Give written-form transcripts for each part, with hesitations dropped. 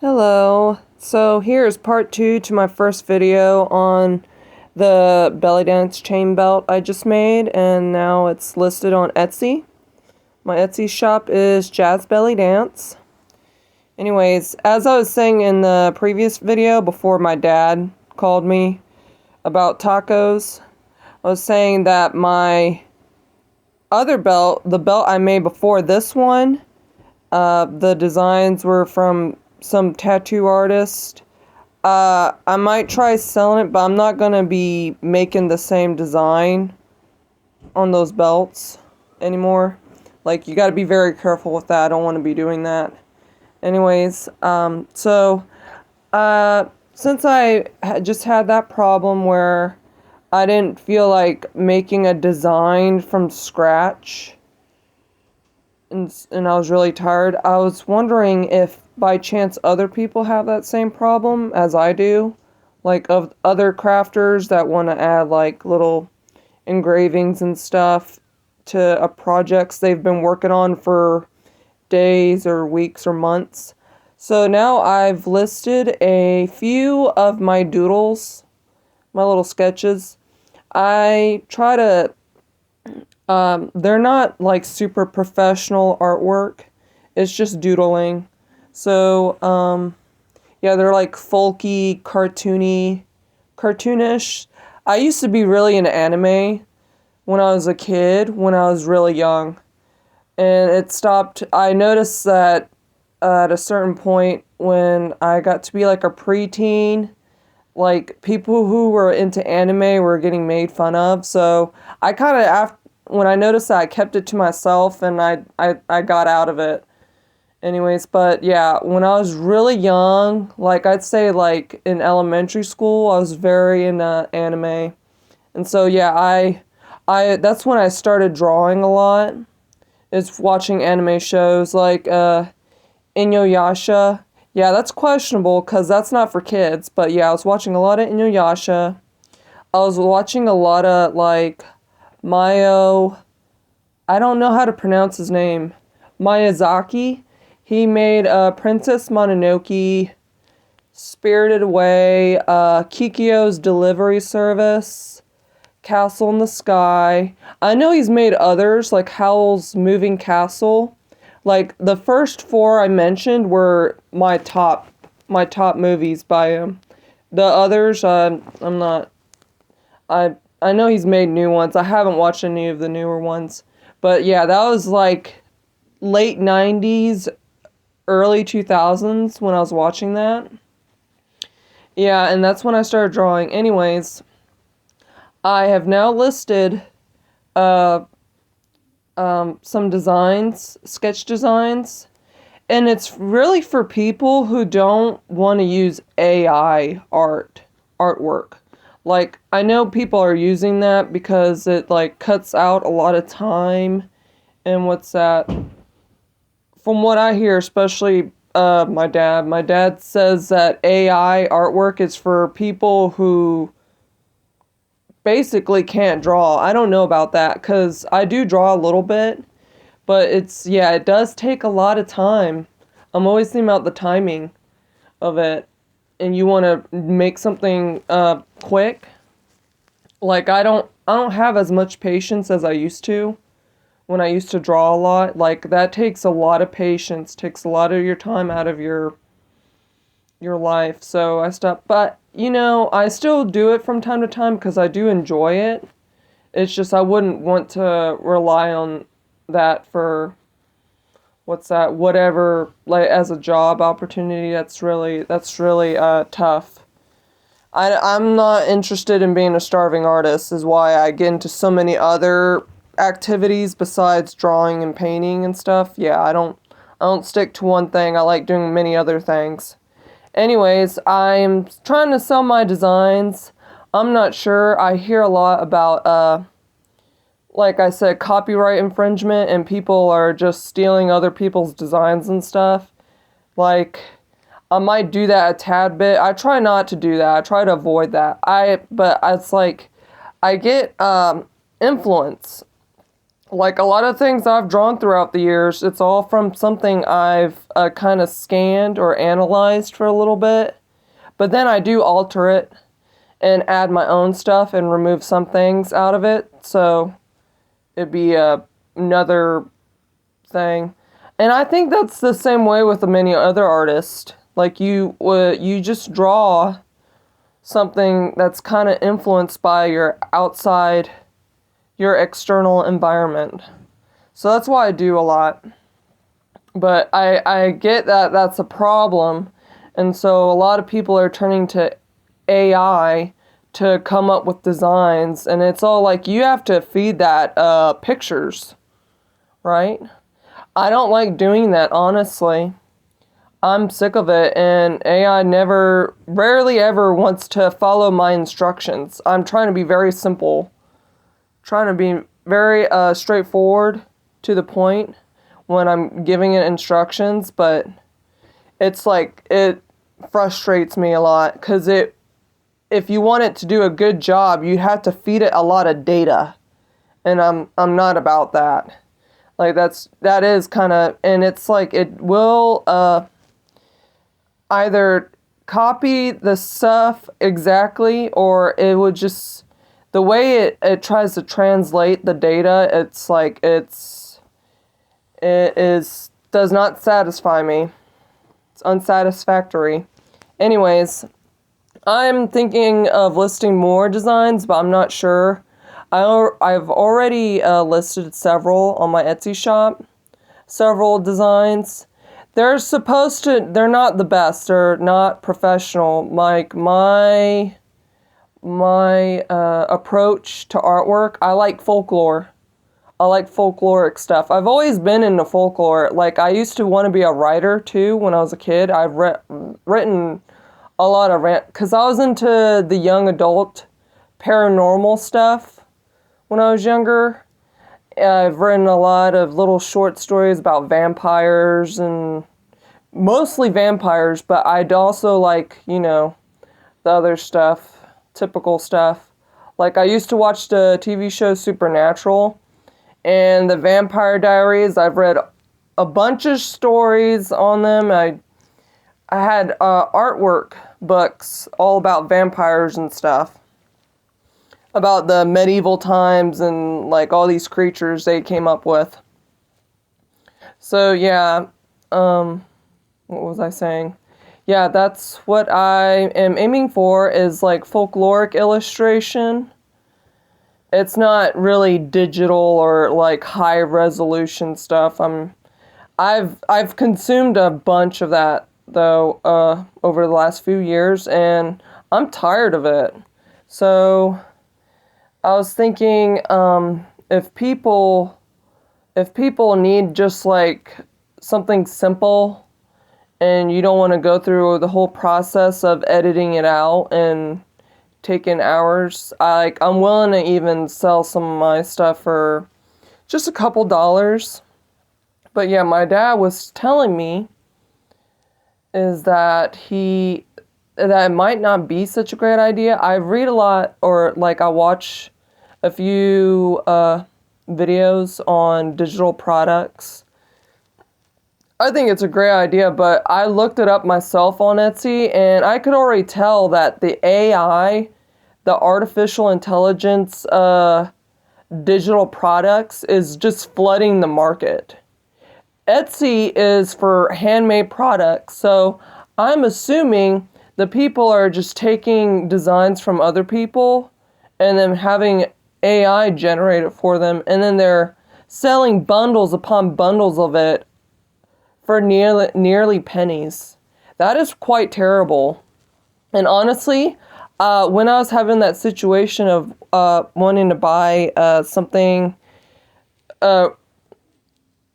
Hello. So here's part 2 to my first video on the belly dance chain belt I just made, and now it's listed on Etsy. My Etsy shop is Jazz Belly Dance. Anyways, as I was saying in the previous video before my dad called me about tacos, I was saying that my other belt, the belt I made before this one, the designs were from some tattoo artist. I might try selling it, but I'm not gonna be making the same design on those belts anymore. Like, you gotta be very careful with that. I don't want to be doing that. Anyways, since I just had that problem where I didn't feel like making a design from scratch, and I was really tired, I was wondering if by chance other people have that same problem as I do, like of other crafters that want to add like little engravings and stuff to projects they've been working on for days or weeks or months. So now I've listed a few of my doodles, my little sketches. I try to they're not like super professional artwork. It's just doodling. So, yeah, they're like folky, cartoonish. I used to be really into anime when I was a kid, when I was really young. And it stopped. I noticed that at a certain point when I got to be like a preteen, like people who were into anime were getting made fun of. So I kind of, when I noticed that, I kept it to myself, and I got out of it. Anyways, but yeah, when I was really young, like I'd say like in elementary school, I was very into anime. And so yeah, I that's when I started drawing a lot. Is watching anime shows like Inuyasha. Yeah, that's questionable because that's not for kids, but yeah, I was watching a lot of Inuyasha. I was watching a lot of like Mayo, I don't know how to pronounce his name. Miyazaki. He made Princess Mononoke, Spirited Away, Kikyo's Delivery Service, Castle in the Sky. I know he's made others, like Howl's Moving Castle. Like, the first four I mentioned were my top movies by him. The others, I'm not, I know he's made new ones. I haven't watched any of the newer ones. But yeah, that was like late 90s, early 2000s when I was watching that. Yeah, and that's when I started drawing. Anyways, I have now listed some designs, sketch designs, and it's really for people who don't want to use AI artwork. Like, I know people are using that because it like cuts out a lot of time, and what's that? From what I hear, especially my dad says that AI artwork is for people who basically can't draw. I don't know about that because I do draw a little bit, but yeah, it does take a lot of time. I'm always thinking about the timing of it, and you want to make something quick. Like, I don't have as much patience as I used to when I used to draw a lot. Like, that takes a lot of patience, takes a lot of your time out of your life. So I stopped, but I still do it from time to time because I do enjoy it. It's just I wouldn't want to rely on that for whatever, like, as a job opportunity. That's really tough. I'm not interested in being a starving artist, is why I get into so many other activities besides drawing and painting and stuff. Yeah, I don't stick to one thing. I like doing many other things. Anyways, I'm trying to sell my designs. I'm not sure. I hear a lot about like I said, copyright infringement, and people are just stealing other people's designs and stuff. Like, I might do that a tad bit. I try not to do that. I try to avoid that. But it's like, I get influence. Like a lot of things I've drawn throughout the years, it's all from something I've kind of scanned or analyzed for a little bit. But then I do alter it and add my own stuff and remove some things out of it. So it'd be another thing. And I think that's the same way with many other artists. Like you just draw something that's kind of influenced by your outside, your external environment. So that's why I do a lot. But I get that that's a problem. And so a lot of people are turning to AI to come up with designs. And it's all like you have to feed that pictures, right? I don't like doing that, honestly. I'm sick of it, and AI rarely ever wants to follow my instructions. I'm trying to be very simple, trying to be very straightforward to the point when I'm giving it instructions, but it's like, it frustrates me a lot, because if you want it to do a good job, you have to feed it a lot of data, and I'm not about that. Like, that is kind of, and it's like, it will, either copy the stuff exactly, or it would just, the way it tries to translate the data, it's like, does not satisfy me. It's unsatisfactory. Anyways, I'm thinking of listing more designs, but I'm not sure. I've already listed several on my Etsy shop, several designs. They're not the best. They're not professional. Like my approach to artwork, I like folklore. I like folkloric stuff. I've always been into folklore. Like, I used to want to be a writer too when I was a kid. I've written a lot of because I was into the young adult paranormal stuff when I was younger. I've written a lot of little short stories about vampires, and mostly vampires, but I'd also like, the other stuff, typical stuff. Like, I used to watch the TV show Supernatural, and the Vampire Diaries. I've read a bunch of stories on them. I had artwork books all about vampires and stuff, about the medieval times and like all these creatures they came up with. So yeah, what was I saying? Yeah, that's what I am aiming for, is like folkloric illustration. It's not really digital or like high resolution stuff. I've consumed a bunch of that though over the last few years, and I'm tired of it. So I was thinking, if people need just like something simple, and you don't want to go through the whole process of editing it out and taking hours, I'm willing to even sell some of my stuff for just a couple dollars. But yeah, my dad was telling me is that it might not be such a great idea. I read a lot, or like I watch a few videos on digital products. I think it's a great idea, but I looked it up myself on Etsy, and I could already tell that the AI, the artificial intelligence digital products, is just flooding the market. Etsy is for handmade products, so I'm assuming the people are just taking designs from other people and then having AI generate it for them, and then they're selling bundles upon bundles of it for nearly pennies. That is quite terrible. And honestly, when I was having that situation of wanting to buy something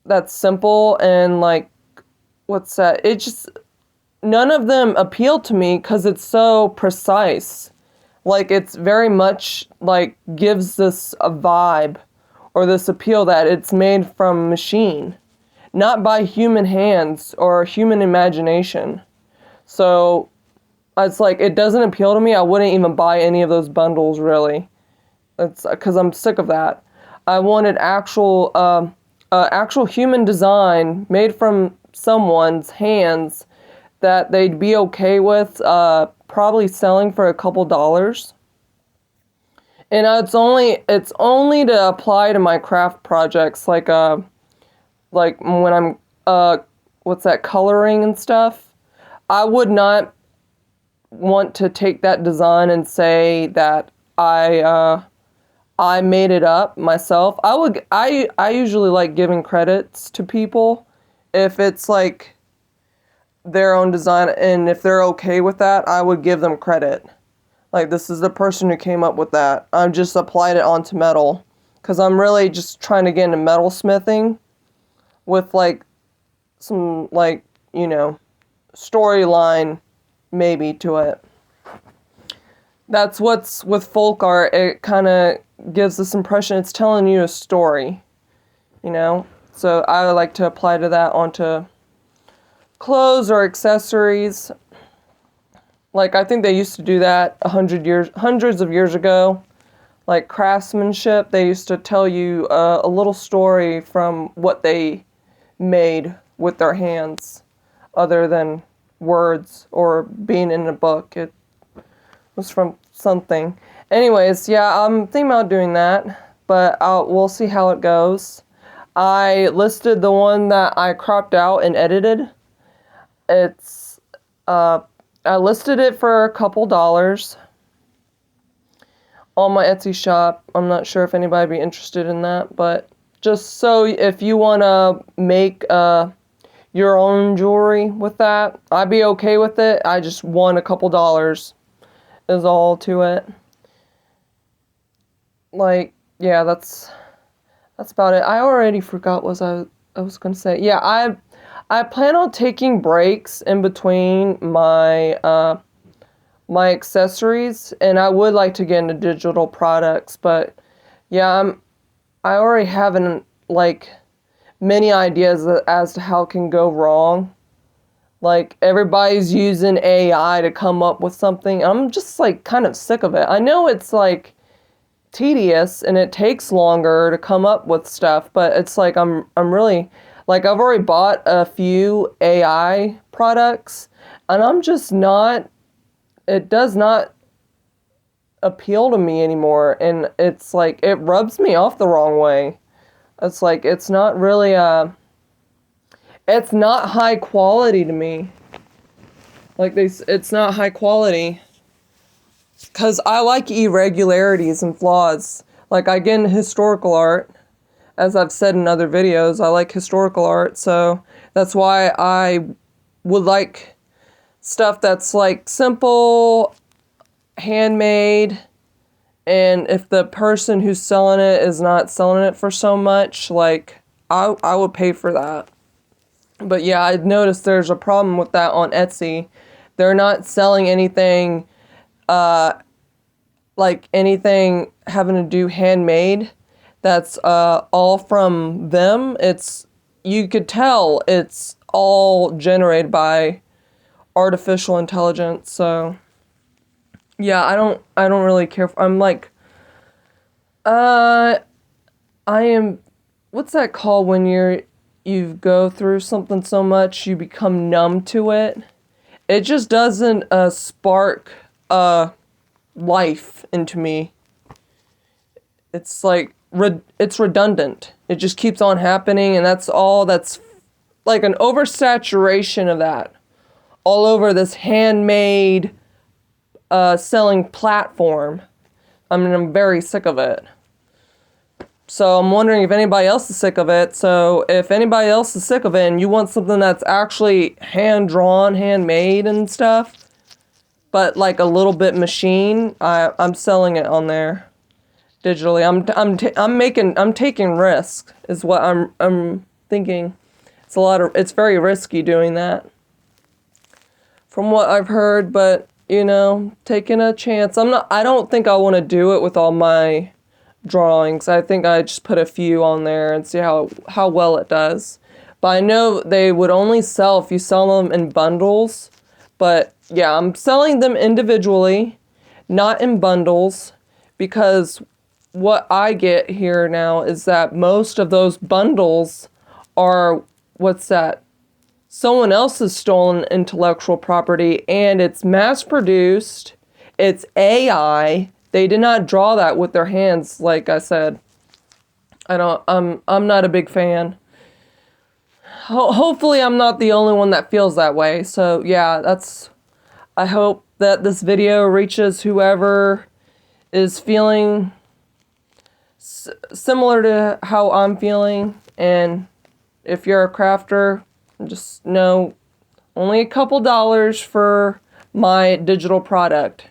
that's simple and like, what's that? It just, none of them appeal to me because it's so precise. Like, it's very much like gives this a vibe or this appeal that it's made from machine, not by human hands or human imagination. So it's like, it doesn't appeal to me. I wouldn't even buy any of those bundles, really. It's because I'm sick of that. I wanted actual human design made from someone's hands that they'd be okay with probably selling for a couple dollars. And it's only to apply to my craft projects, like when I'm what's that, coloring and stuff. I would not want to take that design and say that I made it up myself. I usually like giving credits to people if it's like their own design, and if they're okay with that, I would give them credit. Like, this is the person who came up with that. I just applied it onto metal because I'm really just trying to get into metal smithing with like some like, you know, storyline maybe to it. That's what's with folk art. It kind of gives this impression it's telling you a story, you know? So I would like to apply to that onto clothes or accessories. Like, I think they used to do that hundreds of years ago. Like craftsmanship, they used to tell you a little story from what they made with their hands, other than words or being in a book. It was from something. Anyways, yeah, I'm thinking about doing that, but we'll see how it goes. I listed the one that I cropped out and edited. It's, I listed it for a couple dollars on my Etsy shop. I'm not sure if anybody would be interested in that, but just so if you want to make your own jewelry with that, I'd be okay with it. I just want a couple dollars is all to it. Like, yeah, that's about it. I already forgot what I was gonna say. Yeah, I plan on taking breaks in between my my accessories, and I would like to get into digital products, but yeah, I already have like many ideas as to how it can go wrong. Like, everybody's using AI to come up with something. I'm just like kind of sick of it. I know it's like tedious and it takes longer to come up with stuff, but it's like I'm really, like, I've already bought a few AI products and I'm just not, it does not appeal to me anymore, and it's like it rubs me off the wrong way. It's like it's not really it's not high quality to me. Like, it's not high quality. Because I like irregularities and flaws. Like, I get into historical art. As I've said in other videos, I like historical art. So that's why I would like stuff that's like simple, handmade. And if the person who's selling it is not selling it for so much, like, I would pay for that. But yeah, I've noticed there's a problem with that on Etsy. They're not selling anything, like anything having to do handmade. That's all from them. You could tell it's all generated by artificial intelligence. So yeah, I don't really care. I'm like, I am, what's that called when you go through something so much you become numb to it? It just doesn't spark life into me. It's like it's redundant. It just keeps on happening, and that's like an oversaturation of that all over this handmade selling platform. I mean, I'm very sick of it. So I'm wondering if anybody else is sick of it. So if anybody else is sick of it and you want something that's actually hand-drawn, handmade and stuff, but like a little bit machine, I'm selling it on there digitally. I'm taking risks is what I'm thinking. It's very risky doing that from what I've heard, but you know, taking a chance. I don't think I want to do it with all my drawings. I think I just put a few on there and see how well it does. But I know they would only sell if you sell them in bundles. But yeah, I'm selling them individually, not in bundles, because what I get here now is that most of those bundles are, what's that? Someone else's stolen intellectual property, and it's mass produced. It's AI. They did not draw that with their hands, like I said. I'm not a big fan. Hopefully I'm not the only one that feels that way. So yeah, I hope that this video reaches whoever is feeling similar to how I'm feeling. And if you're a crafter, just know only a couple dollars for my digital product.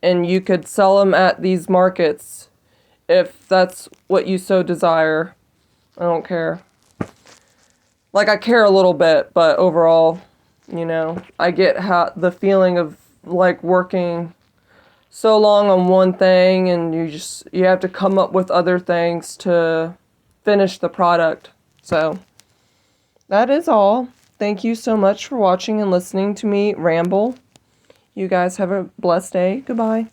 And you could sell them at these markets if that's what you so desire. I don't care. Like, I care a little bit, but overall, I get the feeling of like working so long on one thing, and you have to come up with other things to finish the product. So that is all. Thank you so much for watching and listening to me ramble. You guys have a blessed day. Goodbye.